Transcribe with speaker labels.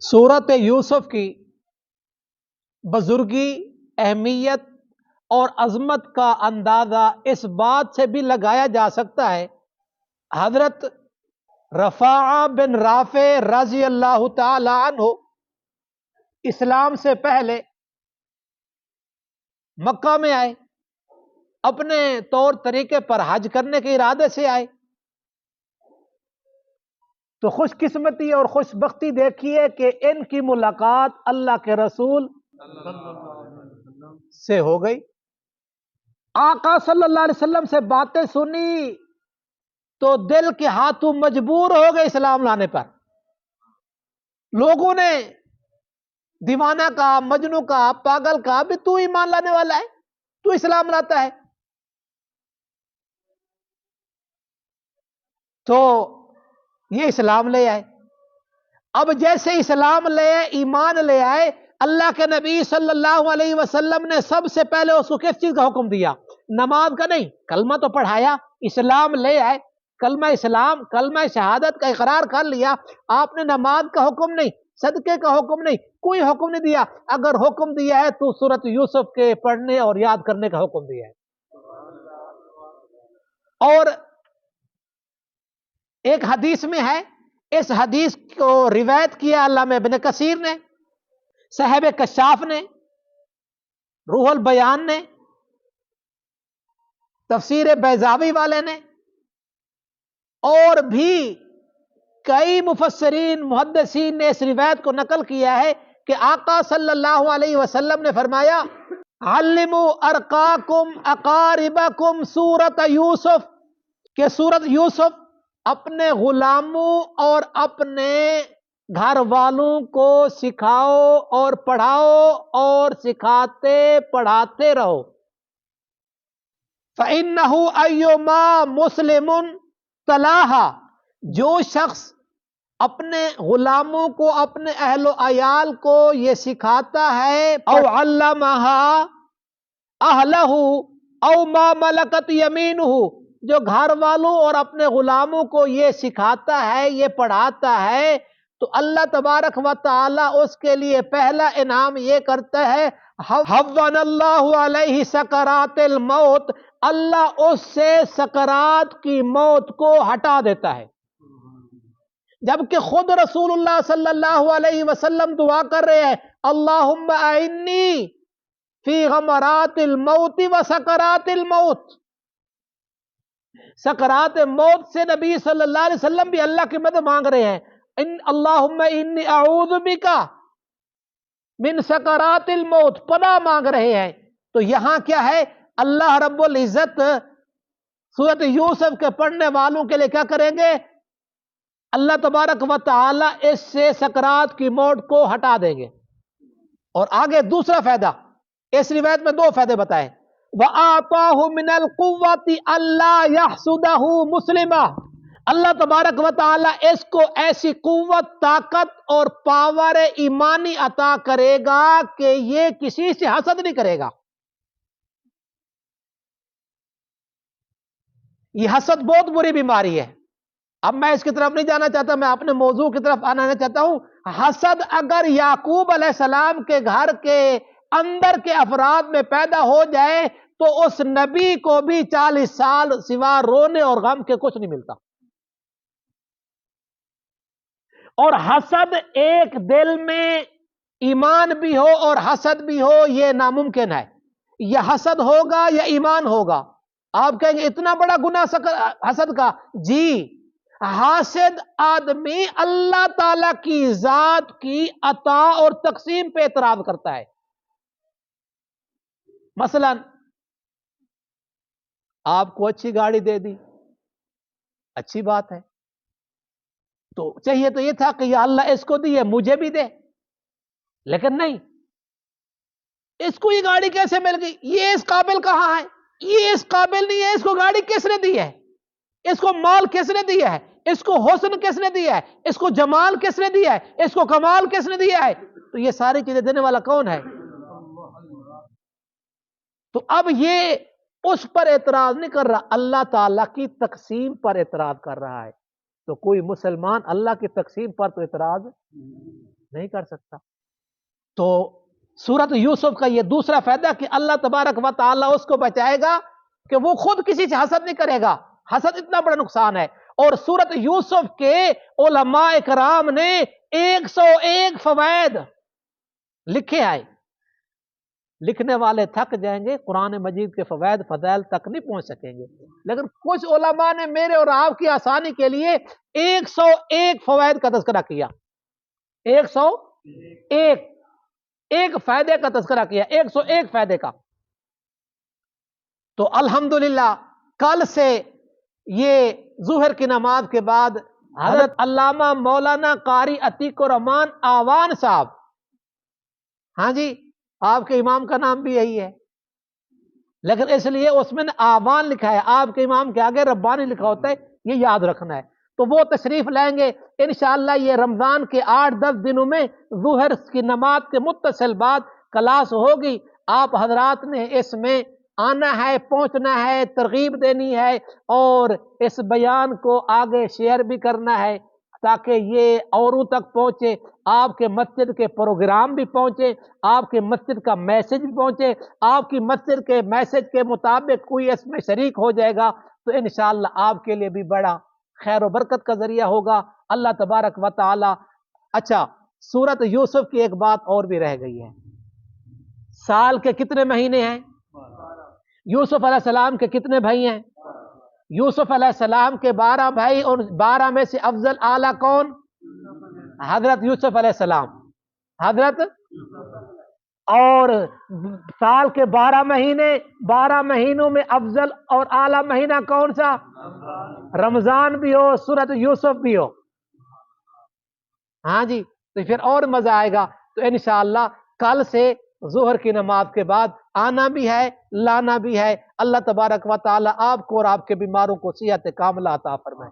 Speaker 1: سورت یوسف کی بزرگی، اہمیت اور عظمت کا اندازہ اس بات سے بھی لگایا جا سکتا ہے، حضرت رفاعہ بن رافع رضی اللہ تعالی عنہ اسلام سے پہلے مکہ میں آئے، اپنے طور طریقے پر حج کرنے کے ارادے سے آئے، تو خوش قسمتی اور خوش بختی دیکھیے کہ ان کی ملاقات اللہ کے رسول سے ہو گئی۔ آقا صلی اللہ علیہ وسلم سے باتیں سنی تو دل کے ہاتھوں مجبور ہو گئے اسلام لانے پر۔ لوگوں نے دیوانہ کہا، مجنوں کہا، پاگل کہا، بھی تو ایمان لانے والا ہے، تو اسلام لاتا ہے؟ تو یہ اسلام لے آئے۔ اب جیسے اسلام لے آئے، ایمان لے آئے، اللہ کے نبی صلی اللہ علیہ وسلم نے سب سے پہلے اس کو کس چیز کا حکم دیا؟ نماز کا نہیں، کلمہ تو پڑھایا، اسلام لے آئے، کلمہ اسلام، کلمہ شہادت کا اقرار کر لیا، آپ نے نماز کا حکم نہیں، صدقے کا حکم نہیں، کوئی حکم نہیں دیا۔ اگر حکم دیا ہے تو سورت یوسف کے پڑھنے اور یاد کرنے کا حکم دیا ہے۔ اور ایک حدیث میں ہے، اس حدیث کو روایت کیا علامہ ابن کثیر نے، صاحب کشاف نے، روح البیان نے، تفسیر بیضاوی والے نے، اور بھی کئی مفسرین محدثین نے اس روایت کو نقل کیا ہے کہ آقا صلی اللہ علیہ وسلم نے فرمایا، علموا ارقاکم اقاربکم سورت یوسف، کہ سورت یوسف اپنے غلاموں اور اپنے گھر والوں کو سکھاؤ اور پڑھاؤ اور سکھاتے پڑھاتے رہو۔ فَإِنَّهُ أَيُّمَا مُسْلِمٌ تَلَاهَا، جو شخص اپنے غلاموں کو، اپنے اہل و عیال کو یہ سکھاتا ہے، او علمها اہلہ او ما ملکت یمینہ، جو گھر والوں اور اپنے غلاموں کو یہ سکھاتا ہے، یہ پڑھاتا ہے، تو اللہ تبارک و تعالی اس کے لیے پہلا انعام یہ کرتا ہے، حَوَّنَ اللہ علیہ سکرات الموت، اللہ اس سے سکرات کی موت کو ہٹا دیتا ہے۔ جبکہ خود رسول اللہ صلی اللہ علیہ وسلم دعا کر رہے ہیں، اللہم اعنی فی غمرات الموت و سکرات الموت، سکرات موت سے نبی صلی اللہ علیہ وسلم بھی اللہ کی مدد مانگ رہے ہیں، اللہم انی اعوذ بک من سکرات الموت، پناہ مانگ رہے ہیں۔ تو یہاں کیا ہے، اللہ رب العزت سورۃ یوسف کے پڑھنے والوں کے لیے کیا کریں گے؟ اللہ تبارک و تعالی اس سے سکرات کی موت کو ہٹا دیں گے۔ اور آگے دوسرا فائدہ، اس روایت میں دو فائدے بتائے، وَآتَاهُ مِنَ الْقُوَّةِ أَلَّا يَحْسُدَهُ مُسْلِمًا، اللہ تبارک و تعالی اس کو ایسی قوت، طاقت اور پاور ایمانی عطا کرے گا کہ یہ کسی سے حسد نہیں کرے گا۔ یہ حسد بہت بری بیماری ہے۔ اب میں اس کی طرف نہیں جانا چاہتا، میں اپنے موضوع کی طرف آنا چاہتا ہوں۔ حسد اگر یعقوب علیہ السلام کے گھر کے اندر کے افراد میں پیدا ہو جائے تو اس نبی کو بھی 40 سال سوا رونے اور غم کے کچھ نہیں ملتا۔ اور حسد ایک دل میں ایمان بھی ہو اور حسد بھی ہو، یہ ناممکن ہے۔ یہ حسد ہوگا یا ایمان ہوگا؟ آپ کہیں گے اتنا بڑا گناہ حسد کا؟ جی، حاسد آدمی اللہ تعالی کی ذات کی عطا اور تقسیم پہ اعتراض کرتا ہے۔ مثلا آپ کو اچھی گاڑی دے دی، اچھی بات ہے، تو چاہیے تو یہ تھا کہ یا اللہ اس کو دیے مجھے بھی دے، لیکن نہیں، اس کو یہ گاڑی کیسے مل گئی؟ یہ اس قابل کہاں ہے؟ یہ اس قابل نہیں ہے، اس کو گاڑی کس نے دی ہے؟ اس کو مال کس نے دیا ہے؟ اس کو حسن کس نے دیا ہے؟ اس کو جمال کس نے دیا ہے؟ اس کو کمال کس نے دیا ہے؟ تو یہ ساری چیزیں دینے والا کون ہے؟ تو اب یہ اس پر اعتراض نہیں کر رہا، اللہ تعالیٰ کی تقسیم پر اعتراض کر رہا ہے۔ تو کوئی مسلمان اللہ کی تقسیم پر تو اعتراض نہیں کر سکتا. تو سورت یوسف کا یہ دوسرا فائدہ کہ اللہ تبارک و تعالیٰ اس کو بچائے گا کہ وہ خود کسی سے حسد نہیں کرے گا. حسد اتنا بڑا نقصان ہے. اور سورت یوسف کے علماء کرام نے 101 فوائد لکھے آئے. لکھنے والے تھک جائیں گے، قرآن مجید کے فوائد فضائل تک نہیں پہنچ سکیں گے. لیکن کچھ علماء نے میرے اور آپ کی آسانی کے لیے 101 فوائد کا تذکرہ کیا. 101 ایک فائدے کا تذکرہ کیا، 101 فائدے کا. تو الحمدللہ کل سے یہ ظہر کی نماز کے بعد حضرت علامہ مولانا قاری عتیق الرحمان آوان صاحب، ہاں جی آپ کے امام کا نام بھی یہی ہے، لیکن اس لیے اس میں نے آوان لکھا ہے، آپ کے امام کے آگے ربانی لکھا ہوتا ہے، یہ یاد رکھنا ہے. تو وہ تشریف لائیں گے انشاءاللہ. یہ رمضان کے 8-10 دنوں میں ظہر کی نماز کے متصل بعد کلاس ہوگی. آپ حضرات نے اس میں آنا ہے، پہنچنا ہے، ترغیب دینی ہے اور اس بیان کو آگے شیئر بھی کرنا ہے تاکہ یہ اوروں تک پہنچے، آپ کے مسجد کے پروگرام بھی پہنچے، آپ کے مسجد کا میسج بھی پہنچے. آپ کی مسجد کے میسج کے مطابق کوئی اس میں شریک ہو جائے گا تو انشاءاللہ آپ کے لیے بھی بڑا خیر و برکت کا ذریعہ ہوگا. اللہ تبارک و تعالی. اچھا، سورت یوسف کی ایک بات اور بھی رہ گئی ہے. سال کے کتنے مہینے ہیں؟ یوسف علیہ السلام کے کتنے بھائی ہیں؟ یوسف علیہ السلام کے 12 بھائی، اور 12 میں سے افضل اعلیٰ کون؟ حضرت یوسف علیہ السلام. حضرت اور سال کے 12 مہینے، 12 مہینوں میں افضل اور اعلیٰ مہینہ کون سا؟ رمضان بھی ہو، سورت یوسف بھی ہو. ہاں جی، تو پھر اور مزہ آئے گا. تو انشاءاللہ کل سے ظہر کی نماز کے بعد آنا بھی ہے، لانا بھی ہے. اللہ تبارک و تعالی آپ کو اور آپ کے بیماروں کو صحت کاملہ عطا فرمائے.